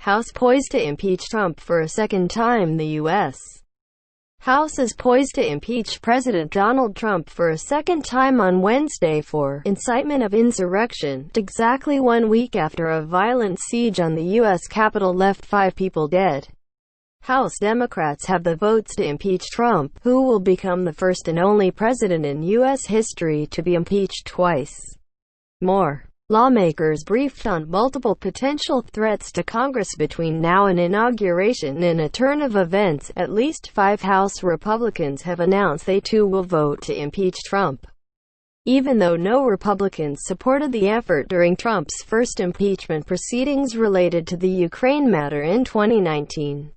House poised to impeach Trump for a second time. The U.S. House is poised to impeach President Donald Trump for a second time on Wednesday for incitement of insurrection, exactly 1 week after a violent siege on the U.S. Capitol left 5 people dead. House Democrats have the votes to impeach Trump, who will become the first and only president in U.S. history to be impeached twice. More. Lawmakers briefed on multiple potential threats to Congress between now and inauguration. In a turn of events, at least 5 House Republicans have announced they too will vote to impeach Trump. Even though no Republicans supported the effort during Trump's first impeachment proceedings related to the Ukraine matter in 2019.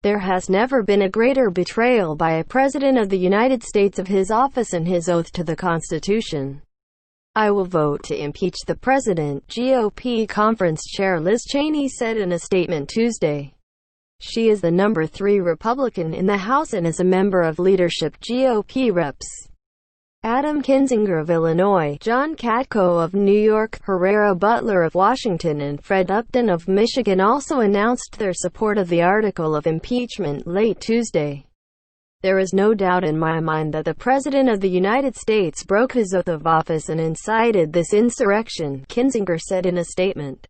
There has never been a greater betrayal by a President of the United States of his office and his oath to the Constitution. I will vote to impeach the president, GOP conference chair Liz Cheney said in a statement Tuesday. She is the number 3 Republican in the House and is a member of leadership GOP reps Adam Kinzinger of Illinois, John Katko of New York, Herrera Butler of Washington and Fred Upton of Michigan also announced their support of the article of impeachment late Tuesday. There is no doubt in my mind that the President of the United States broke his oath of office and incited this insurrection, Kinzinger said in a statement.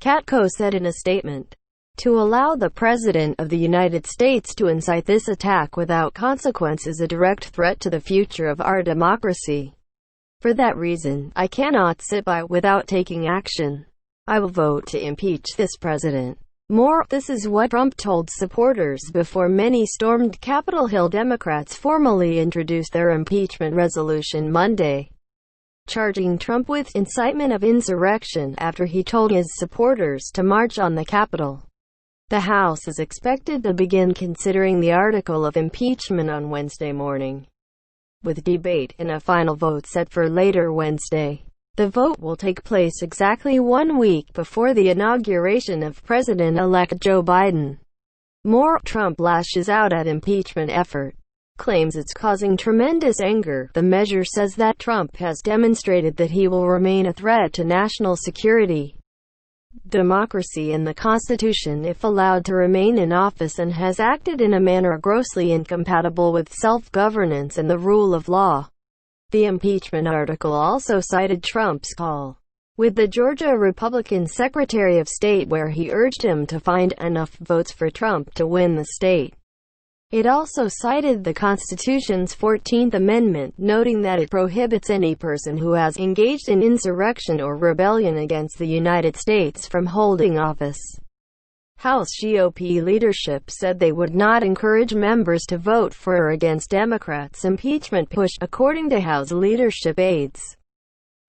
Katko said in a statement, to allow the President of the United States to incite this attack without consequence is a direct threat to the future of our democracy. For that reason, I cannot sit by without taking action. I will vote to impeach this president. More, this is what Trump told supporters before many stormed Capitol Hill. Democrats formally introduced their impeachment resolution Monday, charging Trump with incitement of insurrection after he told his supporters to march on the Capitol. The House is expected to begin considering the article of impeachment on Wednesday morning, with debate and a final vote set for later Wednesday. The vote will take place exactly 1 week before the inauguration of President-elect Joe Biden. More, Trump lashes out at impeachment effort, claims it's causing tremendous anger. The measure says that Trump has demonstrated that he will remain a threat to national security, democracy and the Constitution if allowed to remain in office and has acted in a manner grossly incompatible with self-governance and the rule of law. The impeachment article also cited Trump's call with the Georgia Republican Secretary of State where he urged him to find enough votes for Trump to win the state. It also cited the Constitution's 14th Amendment, noting that it prohibits any person who has engaged in insurrection or rebellion against the United States from holding office. House GOP leadership said they would not encourage members to vote for or against Democrats' impeachment push, according to House leadership aides.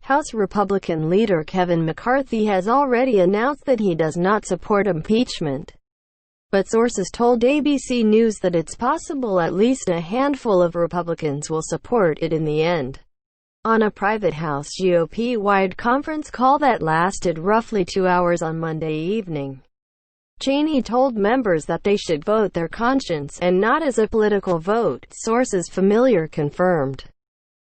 House Republican leader Kevin McCarthy has already announced that he does not support impeachment, but sources told ABC News that it's possible at least a handful of Republicans will support it in the end. On a private House GOP-wide conference call that lasted roughly 2 hours on Monday evening, Cheney told members that they should vote their conscience, and not as a political vote, sources familiar confirmed.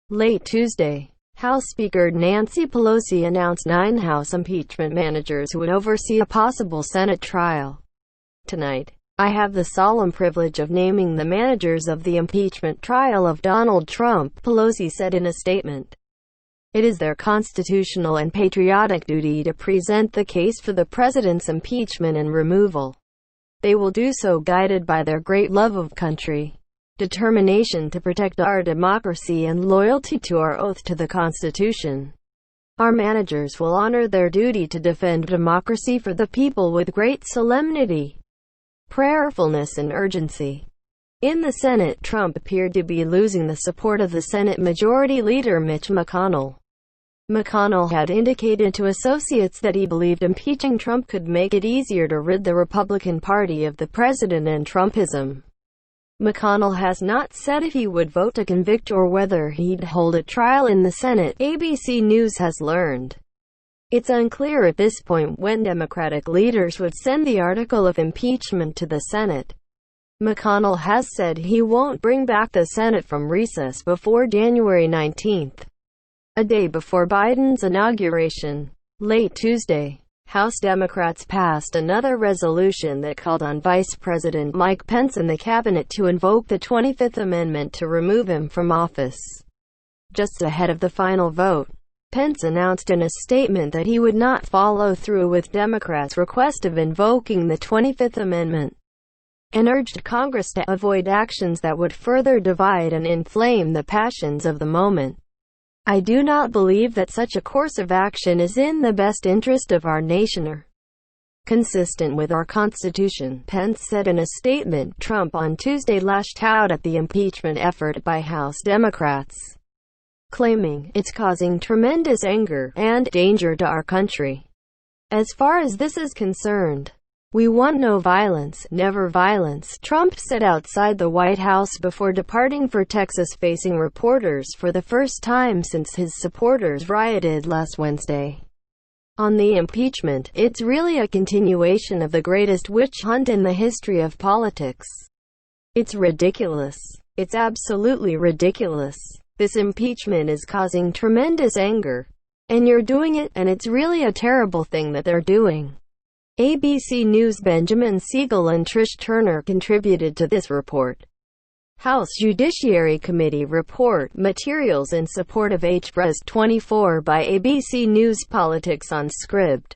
Late Tuesday, House Speaker Nancy Pelosi announced 9 House impeachment managers who would oversee a possible Senate trial. Tonight, I have the solemn privilege of naming the managers of the impeachment trial of Donald Trump, Pelosi said in a statement. It is their constitutional and patriotic duty to present the case for the president's impeachment and removal. They will do so guided by their great love of country, determination to protect our democracy and loyalty to our oath to the Constitution. Our managers will honor their duty to defend democracy for the people with great solemnity, prayerfulness and urgency. In the Senate, Trump appeared to be losing the support of the Senate Majority Leader Mitch McConnell. McConnell had indicated to associates that he believed impeaching Trump could make it easier to rid the Republican Party of the president and Trumpism. McConnell has not said if he would vote to convict or whether he'd hold a trial in the Senate, ABC News has learned. It's unclear at this point when Democratic leaders would send the article of impeachment to the Senate. McConnell has said he won't bring back the Senate from recess before January 19, a day before Biden's inauguration. Late Tuesday, House Democrats passed another resolution that called on Vice President Mike Pence and the cabinet to invoke the 25th Amendment to remove him from office. Just ahead of the final vote, Pence announced in a statement that he would not follow through with Democrats' request of invoking the 25th Amendment, and urged Congress to avoid actions that would further divide and inflame the passions of the moment. "I do not believe that such a course of action is in the best interest of our nation or consistent with our Constitution," Pence said in a statement. Trump on Tuesday lashed out at the impeachment effort by House Democrats, claiming, "It's causing tremendous anger and danger to our country. As far as this is concerned, we want no violence, never violence," Trump said outside the White House before departing for Texas, facing reporters for the first time since his supporters rioted last Wednesday. On the impeachment, "It's really a continuation of the greatest witch hunt in the history of politics. It's ridiculous. It's absolutely ridiculous. This impeachment is causing tremendous anger. And you're doing it, and it's really a terrible thing that they're doing." ABC News' Benjamin Siegel and Trish Turner contributed to this report. House Judiciary Committee report, materials in support of H. Res. 24 by ABC News. Politics on Scribd.